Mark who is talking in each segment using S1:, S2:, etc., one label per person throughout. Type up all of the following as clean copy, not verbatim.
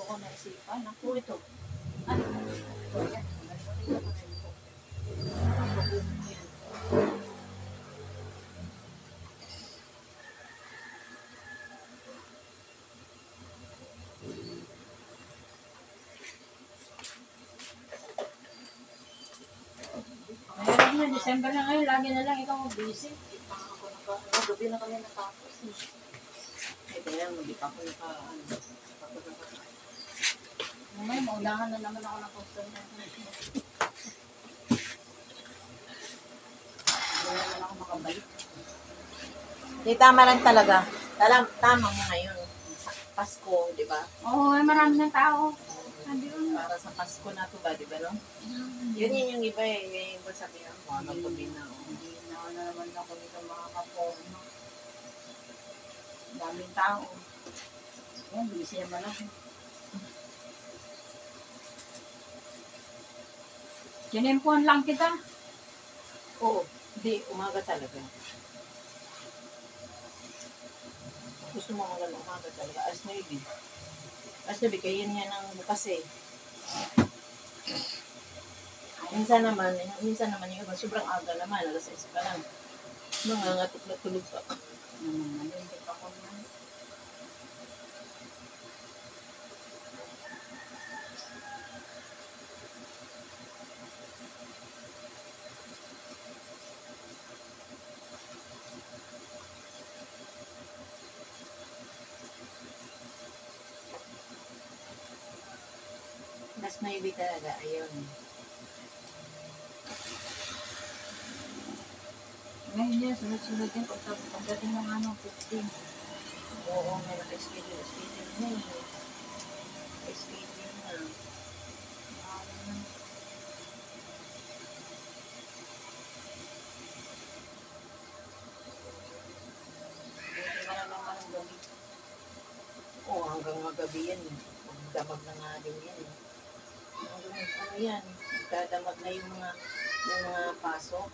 S1: ko naisipan. Ako ito. Ano? Ito, yan. Ito ko rin po. Ngayon na, December na ngayon. Lagi na lang ikaw busy. Gabi na kami natapos. Ito yan, hindi pa ako Mamaya, maulangan na naman ako ng customer. Hindi naman ako makabalik.
S2: Di tama lang talaga. Tama mo ngayon. Pasko, di ba?
S1: Oo, marami ng tao. Sabi yun.
S2: Para sa Pasko na to ba, di ba, no? Yun yung iba eh. Yung iba sabihan mo, ano pa din na.
S1: Hindi na naman ako dito makakaporma. Daming tao. Yan, busy naman ako. Kinimpuan lang kita.
S2: Oo. Hindi, umaga talaga. Gusto mo mga umaga talaga. As maybe. As maybe, kaya yan ang bukas eh. Minsan naman yung iba, sobrang aga naman. Alas 6 pa lang. Mga ngatok na tulog pa.
S1: Nalindip ako na.
S2: As maybe talaga, ayun.
S1: Ngayon yan, sunod-sunod yan. Pagdating ng 15.
S2: Oo, may naka-schedule. Schedule na eh. Schedule na. Buti na lang naman ang gabi. Oo, hanggang magabi yan. Magdamag na nga din yan. Ano yan? Magdadamag na yung mga pasok.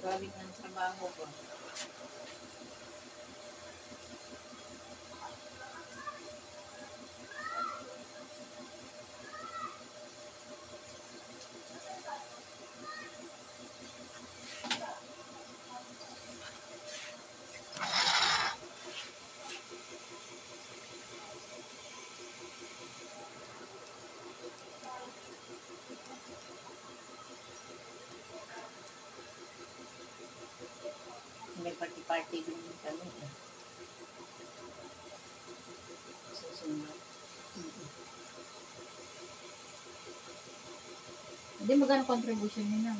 S2: Galing ng trabaho ko. May party-party din kami. Susunod.
S1: Hindi magkano contribution nyo na?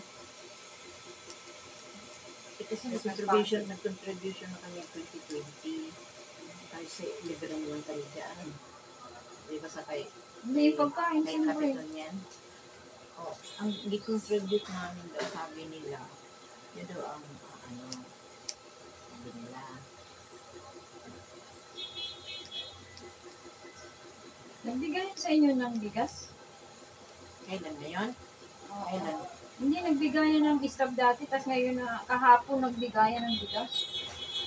S2: Kasi nag-contribution na kami 2020. Kasi libre naman kami dyan. Di ba sa kay
S1: Pagkain,
S2: kay
S1: siyempre.
S2: Kapitan yan? Oh, ang gi-contribute namin daw, sabi nila, yun daw ang sabi nila.
S1: Nagbigay sa inyo ng bigas?
S2: Kailan na yun?
S1: Oo.
S2: Kailan?
S1: Hindi, nagbigayan ng staff dati, tapos ngayon na kahapon nagbigayan ng bigas.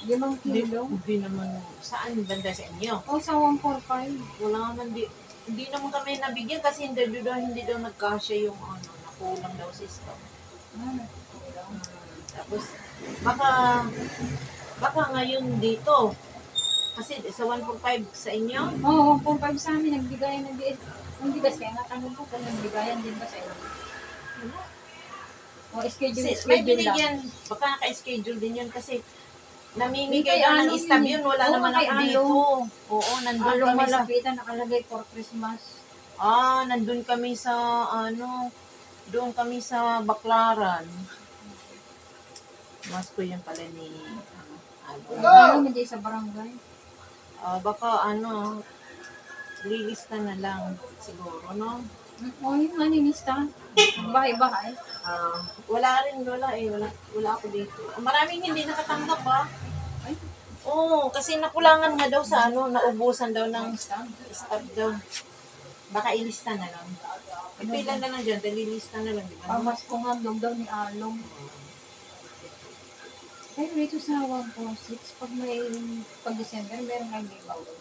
S1: 5 kilo.
S2: Hindi naman. Saan banda sa inyo?
S1: O, sa 145.
S2: Wala naman. Hindi naman kami nabigyan kasi hindi daw nagkasya yung nakulang daw si stock. Tapos, baka ngayon dito. Kasi sa 145 sa inyo?
S1: Oo, 145 sa amin, nagbigayan ng bigas. Kaya nga tanong ko kung nagbigayan din ba sa inyo.
S2: Wala.
S1: O,
S2: May
S1: schedule lang.
S2: binigyan. Baka naka-schedule din yun kasi namimigay
S1: Kay
S2: daw ng
S1: Along
S2: istab
S1: yun.
S2: yun. Wala
S1: Oo,
S2: naman
S1: kay
S2: ako dito.
S1: Along.
S2: Oo, nandun
S1: Along
S2: kami sa...
S1: malapitan, nakalagay for Christmas.
S2: Nandun kami sa doon kami sa Baklaran. Mas ko yun pala ni
S1: Ano, hindi sa barangay.
S2: baka lilista na lang siguro, no?
S1: O, yung maninista. Bahay-bahay.
S2: Wala ako dito. Maraming hindi nakatanggap
S1: Ay,
S2: Oo, kasi nakulangan nga daw sa naubusan daw ng staff daw. Baka ilista na lang. Pila na lang dyan, dahil ilista na lang, di ba?
S1: mas kung handog daw ni Along. Pero dito sa 146, pag December, meron kang giveaway.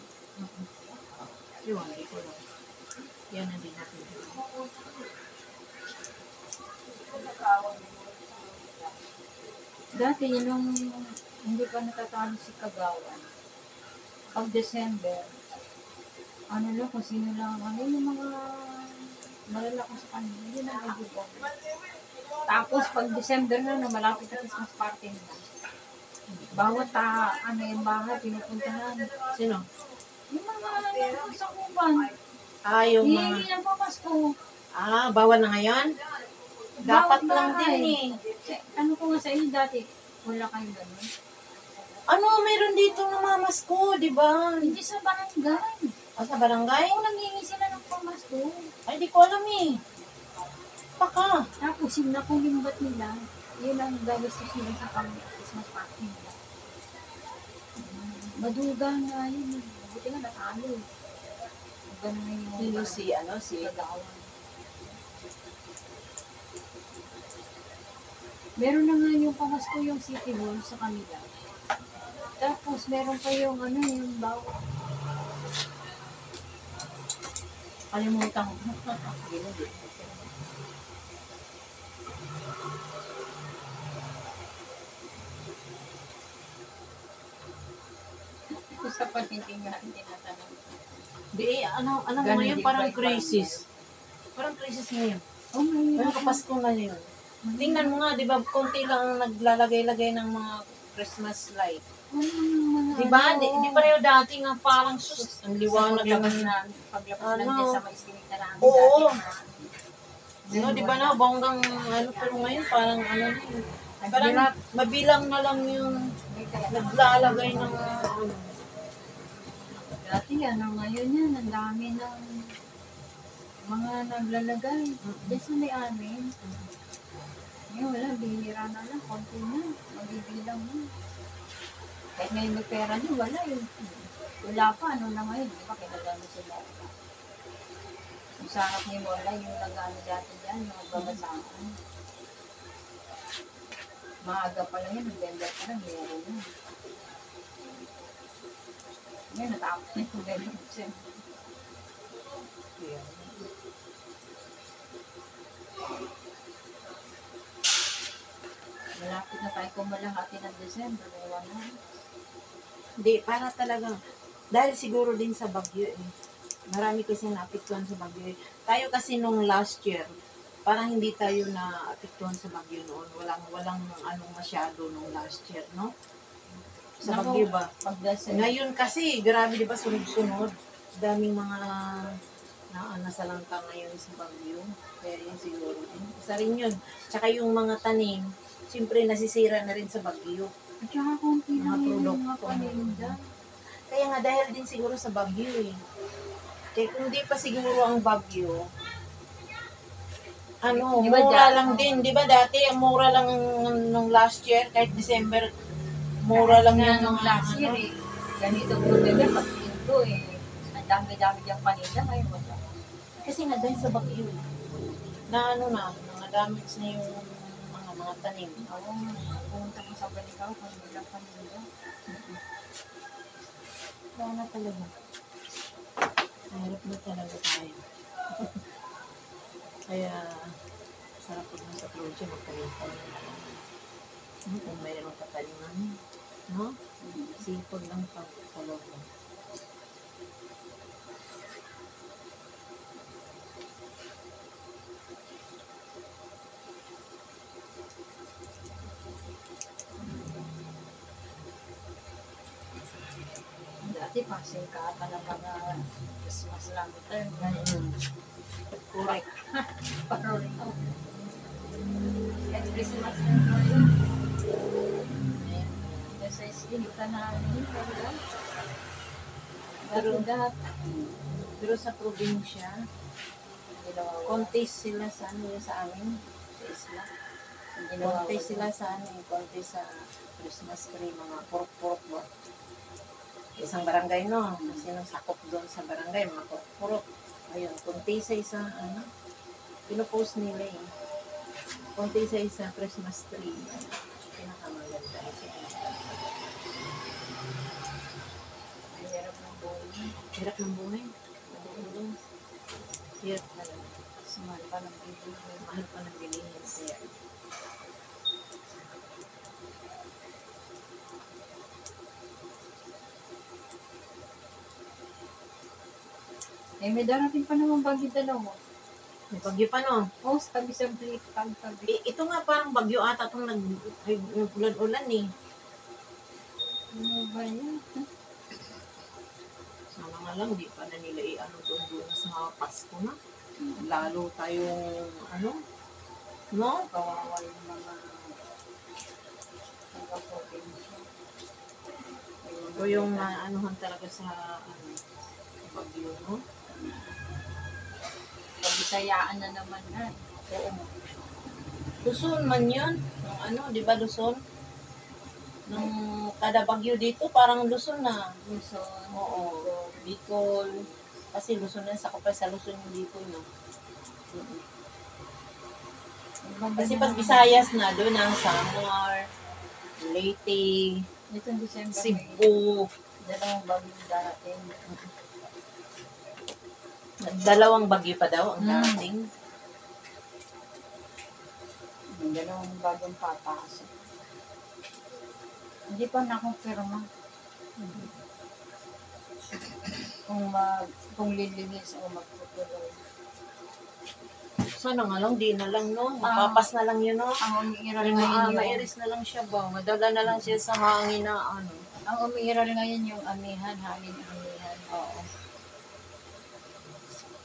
S2: Yun, hindi ko lang. Yan ang di natin.
S1: Dati, nung hindi pa natatalo si Kagawan, pag December, ano lang, kung sino lang, ano yung mga malalaki sa kanila, yun ang nag-giveaway. Tapos, pag December na, malapit na Christmas party nila. Bawat yung bahay, pinupuntahan.
S2: Sino?
S1: Yung mga sa kuban.
S2: Yung mga...
S1: Hihingi ng pamasko.
S2: Bawal na ngayon? Dapat
S1: Bawat
S2: lang
S1: bahay.
S2: din
S1: Ano ko nga sa inyo dati, wala kayong ganun.
S2: Meron dito ng mamas ko, di ba?
S1: Hindi sa barangay.
S2: Sa barangay?
S1: Oo, nangingi sila ng pamasko.
S2: Ay, di ko alam eh. Baka.
S1: Tapos yung nakulimbat nila, yun ang gagastos nila sa Christmas party nila. Maduga nga yun. Buti nga natalo. Ganun na yung
S2: Si
S1: Kagawan. Meron na nga yung pamasko yung City Hall sa kanila. Tapos meron pa yung yung bawat.
S2: kalimutan ko.
S1: Sa panitingahan tinatanong.
S2: Di, ano
S1: Ganun
S2: ngayon,
S1: din
S2: parang
S1: ba,
S2: crisis. Parang crisis ngayon.
S1: Oh, may
S2: Parang kapasko na yun. Tingnan mo nga, di ba, konti lang ang naglalagay-lagay ng mga Christmas light. Di ba? Di pareho dati nga parang sus, ang liwanag naman.
S1: Paglabas lang dyan sa may sinita namin.
S2: Oo.
S1: dati,
S2: Di ba na, bonggang pero ngayon parang parang mabilang na lang yung naglalagay ng
S1: Dati ngayon yan, ang dami ng mga naglalagay. Diyan sa may amin. Ngayon wala, bihira na lang, konti na, magbibilang na. Kahit ngayon may pera nyo, wala yun. Wala pa, ano na ngayon, di ba, kinagano sila. Yung sarap ni Mola, yung nagano dati dyan, yung magbabasaan. Maaga pa lang yun, nagbenda pa lang, meron na. Ngayon, natapos na yung meron siya. Malapit na tayo kumalahati ng December, ewan na.
S2: Hindi, para talagang, dahil siguro din sa bagyo eh. Marami kasi naapektuhan sa bagyo eh. Tayo kasi nung last year, parang hindi tayo naapektuhan sa bagyo noon. Walang masyado nung last year, no? Sa bagyo ba? Ngayon kasi, grabe di ba, sunod-sunod. Daming mga nasalanta ngayon sa bagyo. Kaya yun siguro din. Isa rin yun. Tsaka yung mga tanim, siyempre nasisira na rin sa bagyo.
S1: At saka konti
S2: Mga
S1: lang yung mga
S2: produkto.
S1: paninda.
S2: Kaya nga dahil din siguro sa bagyo eh. Kaya kung di pa siguro ang bagyo,
S1: Di ba
S2: mura
S1: dati?
S2: lang din. Di ba dati, ang mura lang nung last year, kahit December, mura lang yung
S1: nung
S2: mga
S1: last year eh. Ganito po talaga, pag pinto eh. Ang dami-dami diyang paninda, ngayon wala.
S2: Kasi nga dahil sa bagyo eh. Mga damage na yung mga tanim.
S1: Oo, pumunta mo sa Baligaw, kung wala paninda.
S2: Kaya na talaga. Mahirap na talaga tayo. Kaya, sarap pag nasa project, magpalitan. Kung mayroon ka talingan, no? Sipag lang pagkalobo.
S1: Dati pasing ka pa ng mga Christmas lantern.
S2: Correct.
S1: Parang at Christmas lantern. Kasi sinita namin.
S2: Pero sa probinsya, konti sila sa amin, sa isla. Konti sila sa konti sa Christmas tree, mga purok-purok ba. Isang barangay, no? Kasi nung sakop doon sa barangay, mga purok-purok. Ayun, konti sa isang, pinopost nila eh. Konti sa isang Christmas tree. Pinakamaganda. Hirap ng buhay. Hirap talaga.
S1: Sumal pa ng bibig.
S2: Mahal pa ng bilihin. Kaya,
S1: Eh, may darating pa naman bagyo dalawa.
S2: may bagyo pa no.
S1: Oh, tabi sa blip, tabi.
S2: Ito nga parang bagyo ata itong nag-ulan-ulan eh.
S1: Ano ba yan?
S2: Sana nga lang, di pa na nila i-ano doon sa Pasko na. Lalo tayong, ano, no?
S1: Kawawa yung mga nagkapotin.
S2: O yung anuhan talaga sa, ano, bagyo, no?
S1: Pabisayaan na naman na.
S2: Oo. Luzon man yun. Yung ano, di ba Luzon? Nung kada bagyo dito, parang Luzon na.
S1: Luzon.
S2: Oo. Bicol. Kasi Luzon na, sa kapal sa Luzon yung Bicol, no? Kasi pag Visayas na, doon ang Samar, Leyte,
S1: Itong December,
S2: Cebu.
S1: dalawang bagyo darating.
S2: Dalawang bagyo pa daw ang darating.
S1: May dalawang bagong papasok. Hindi pa nakumpirma. Kung lilinis o magtutuloy.
S2: Sana nga lang, di na lang, no? Mapapas na lang yun, no?
S1: Ang umiiral ngayon yung...
S2: Mairis na lang siya ba? Madala na lang siya sa hangin na, ano.
S1: Ang umiiral ngayon yung amihan, hangin-amihan.
S2: Oo.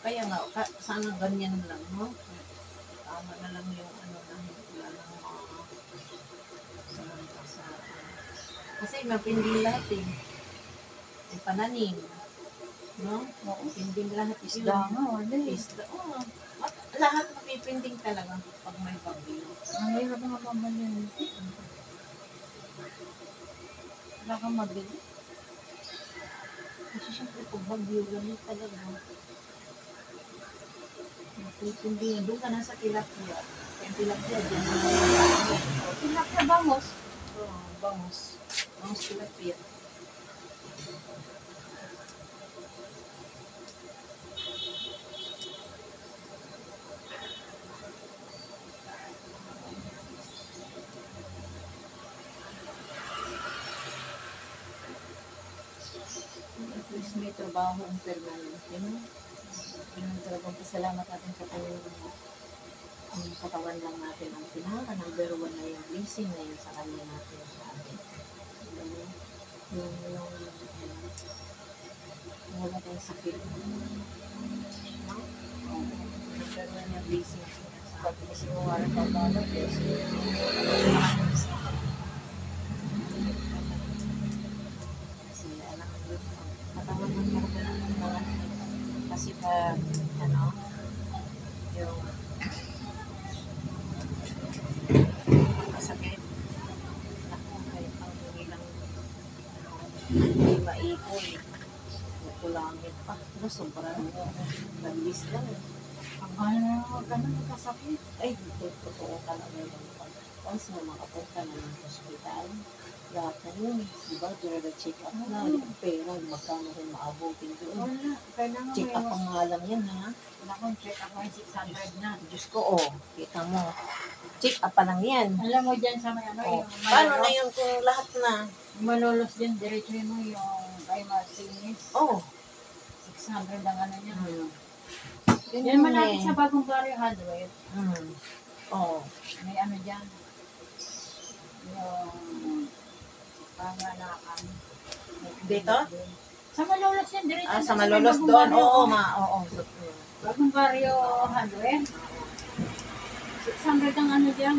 S2: Kaya nga, sana ganyan lang, no? Tama na lang yung, ano, na wala lang sa kasi mapinding lahat, eh. May pananim. No?
S1: Oo.
S2: Pinding lahat.
S1: Isda nga, wala eh.
S2: Isda, oo. Lahat mapipinding talaga pag may bagyo.
S1: Ang hirap nga mamalyan. Wala kang mabili.
S2: Kasi syempre pag bagyo, ganun talaga. Mapipinding. Doon ka na sa tilapia. Yung tilapia, dyan na
S1: Tilapia bangos.
S2: Oo, bangus. Bangus tilapia. At least may trabaho ang permanente, no? Yun talagang pasalamat natin sa ang katawan lang natin ang pinaka number one na yung blessing na yun sa kanya natin sa atin. Yung wala tayong sakit. No? Number one yung blessing siya sa
S1: Pag isinuwaran pa ba, yes.
S2: kasi alam mo yun, katawan ng mga kasi pa, ano, yung masakit. Ako, kahit ang nilang hindi maipon. Kulangit pa. Pero sobra na. Nabis lang.
S1: Ang ka na magkasakit.
S2: Ay, totoo talaga yun. Once na makapunta na ng hospital, lahat na yun. Diba, during the check-up na, pera, magkano rin maabutin doon.
S1: Wala. Kailangan
S2: Check-up
S1: may
S2: ang nga lang yan, ha?
S1: wala kong check up ay 600 na.
S2: Diyos ko, oh, kita mo. Check-up pa lang yan.
S1: Alam mo dyan sa may ano,
S2: Oh.
S1: yung
S2: Paano na yun kung lahat na?
S1: malolos dyan, diretso mo yung kay Martinez.
S2: Oh.
S1: 600 ang ano niya.
S2: Yun
S1: Yan
S2: yun
S1: malapit
S2: eh.
S1: sa bagong barrio hardware.
S2: Oh.
S1: May ano dyan. Yung panganakan.
S2: Dito?
S1: Sa Malolos yan, diretso.
S2: Sa
S1: sa
S2: Malolos
S1: bagong
S2: doon.
S1: barrio.
S2: Oo, oo.
S1: Bagong barrio hardware. 600 ang ano dyan.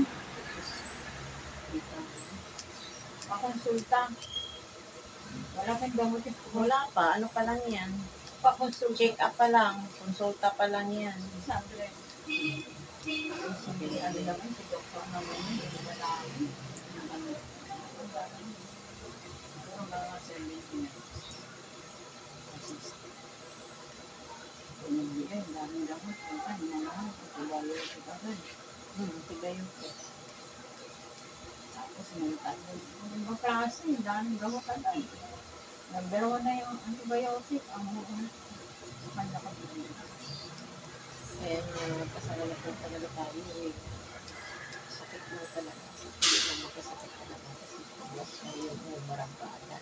S1: Pakonsulta. Wala kang gamot yung
S2: Wala pa. Ano pa lang yan?
S1: pakonsulta.
S2: Check up pa lang. Konsulta pa lang yan.
S1: 600.
S2: Sabi, ano naman, si doktor naman yun. Hindi na namin.
S1: Puro mga 70 na. Pinabigay, ang daming gamot. Ang mga tigayo ito agad.
S2: Tigayo ko.
S1: Tapos may tatlo. Ang mga klase, ang daming gamot agad. Number 1 na yung antibiotic. Ang kanya ka din.
S2: Kaya nagpasala na po talaga tayo eh. Sakit mo talaga. Hindi na magkasakit talaga. Kasi paglas tayo mo marangkada.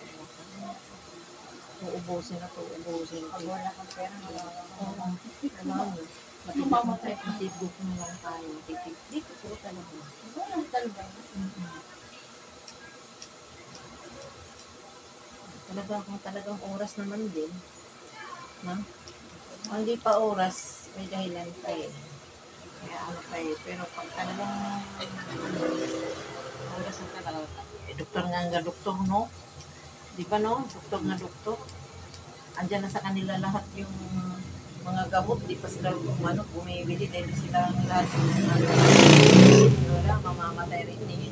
S2: Uubusin na to, uubusin.
S1: Pag wala kang pera, malawa ka.
S2: Oo. Alam mo, matitibok matitibok mo lang tayo. Dito po talaga.
S1: Wala talaga.
S2: Talagang oras naman din. No? Hindi pa oras, may dahilan pa eh. Kaya ano pa eh. Pero pag talagang oras na talaga. Eh, doktor nga doktor, no? Di ba no? Doktor nga doktor. Andyan na sa kanila lahat yung mga gamot. Di pa sila bumibili. Dahil sila lahat wala, mamamatay rin eh.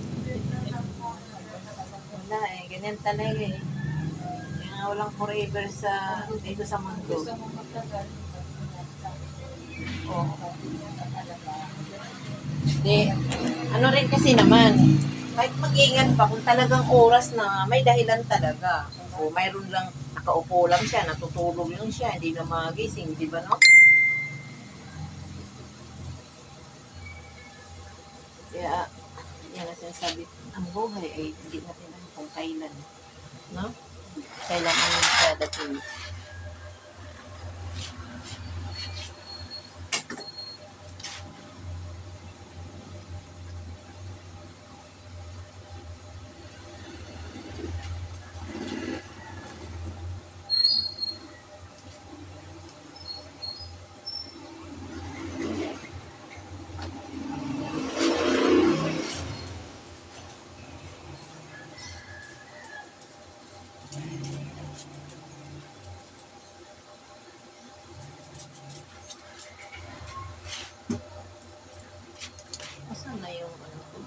S2: Wala eh. Ganyan talaga eh. Kaya walang forever sa dito sa mundo.
S1: Gusto mo magtagal.
S2: Oo. Di, ano rin kasi naman, kahit mag-ingat pa kung talagang oras na may dahilan talaga. O mayroon lang, nakaupo lang siya, natutulog lang siya, hindi na magising, di ba no? Kaya, yan ang sinasabi, ang buhay ay hindi natin alam kung kailan. No? Kailangan yung dadating. Asan na yung ano ko?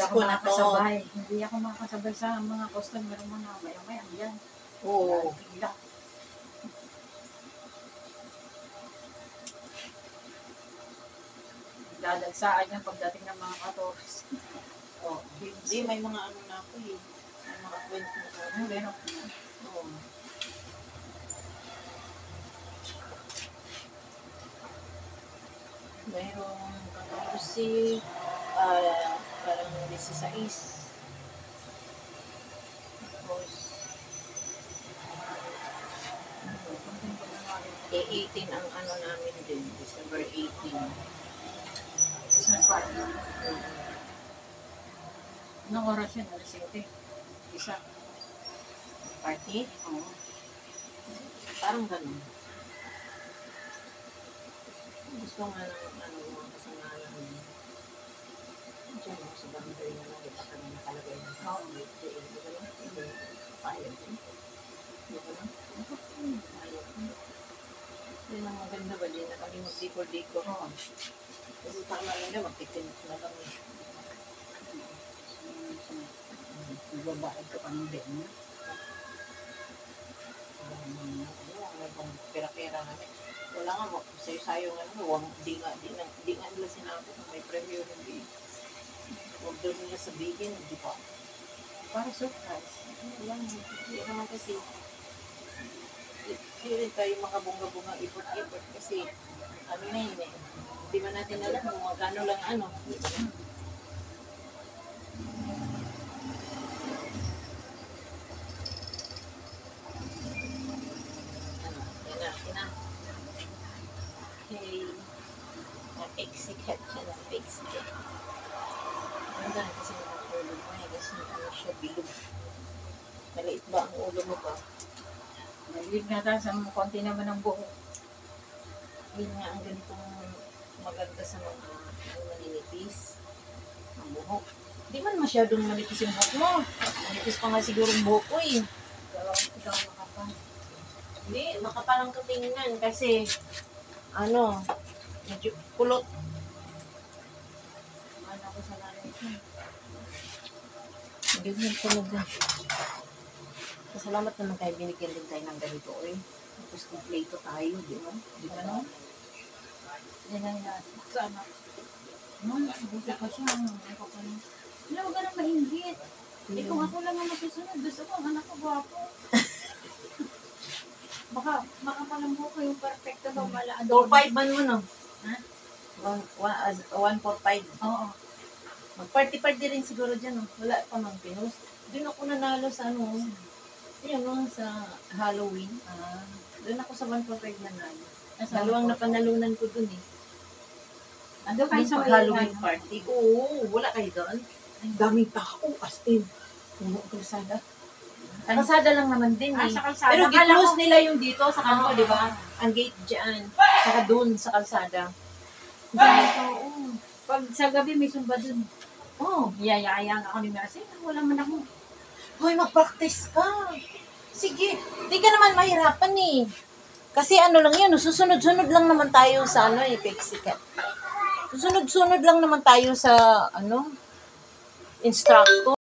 S2: Pasko na to.
S1: makakasabay. Hindi ako makakasabay sa mga customer mo na maya-maya. Yan.
S2: Oo.
S1: Bigla. Dadagsaan yan pagdating ng mga 14.
S2: Oh. Hindi, may mga ano na ako eh. May mga 20 na ako.
S1: Meron.
S2: Oo. Mayroong 14, parang 16. Tapos, 18 ang ano namin din, December 18.
S1: Christmas party. Anong oras yun? Alas 7. Isa.
S2: Party?
S1: Oo.
S2: Parang ganun. Gusto nga ng mga kasamahan namin. Diyan ako sa boundary na lang, kita kami nakalagay ng birthday. Hindi ka lang, hindi payag. Hindi ka lang, payag. Hindi na maganda ba, di na kami mag-decor-decor. Kasi tama lang na, magtitinit na kami.
S1: Nagbabayad ka pa ng Ben.
S2: May pang pera-pera namin. Wala nga mo, sayo-sayo nga naman, di nga nila sinabi kung may premyo, hindi. Huwag daw nila sabihin, di ba?
S1: Para surprise.
S2: Hindi naman kasi, hindi rin tayo makabunga-bunga ipot-ipot kasi, ano na yun eh, hindi man natin alam kung magkano lang ano. Yan na. Okay. Na-execute siya, na-execute. Ang gano'n kasi mga ulo mo eh, kasi ano siya, bilog. Maliit ba ang ulo mo ba?
S1: Maliit nga tayo sa mga konti naman ng buhok.
S2: Yun nga ang ganitong maganda sa mga maninipis. Ang buhok. Di man masyadong manipis yung buhok mo. Manipis pa nga siguro ang buhok ko eh.
S1: Ikaw makapal.
S2: Hindi, makapalang katingnan kasi ano, medyo kulot.
S1: Ano ko sa nanay ko.
S2: Ganyan tulog na. Salamat naman tayo, binigyan din tayo ng ganito eh. Tapos kumpleto tayo, di ba? Di ba no?
S1: Yan ang sana. Buti pa siya. Ako pa rin. Wala, huwag ka na mainggit. Hindi kung ako lang ang masusunod. Gusto ko, ang anak ko gwapo. Baka palang buko yung perfecto ba malaan.
S2: 4-5 man mo no?
S1: Ha?
S2: 145.
S1: Oo.
S2: Mag-party-party rin siguro dyan. Oh. Wala pa mang pinost. Doon ako nanalo sa ano. Yan no, sa Halloween. Doon ako sa 145 nanalo. Dalawang napanalunan ko doon eh.
S1: Ando kayo sa
S2: Halloween party. Oo, wala kayo doon. Ang daming tao, as in. Puno kalsada. Kalsada lang naman din eh.
S1: Sa kalsada.
S2: Pero
S1: Akala
S2: gitlos
S1: ko-
S2: nila yung dito sa kanto, di ba? Ang gate dyan. Saka doon sa kalsada.
S1: Oo. Pag sa gabi may sumba dun.
S2: Oh,
S1: Yayaya nga ako ni Mercy. Wala man ako.
S2: hoy, mag-practice ka. Sige, di ka naman mahirapan eh. Kasi ano lang yun, susunod-sunod lang naman tayo sa ano eh, Pexicat. Susunod-sunod lang naman tayo sa ano, instructor.